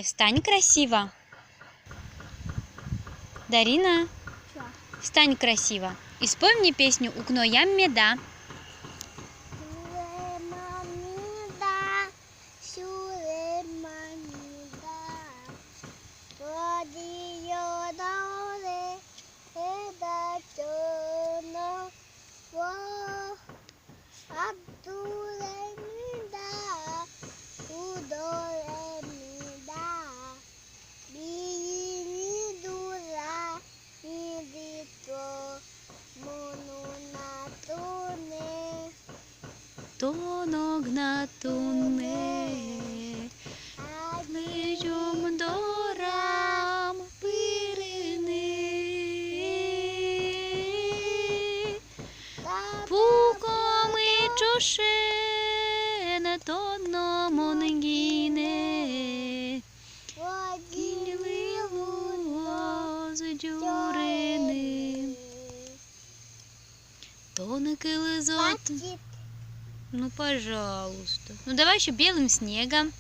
Встань красиво. Дарина, встань красиво. И спой мне песню «Укно ям меда». Тонок на туне, лежом до рам пирини, пуком і чошена тонно монгіне, кілило з дюрини, тонкий лизот. Ну, пожалуйста. Ну, давай еще белым снегом.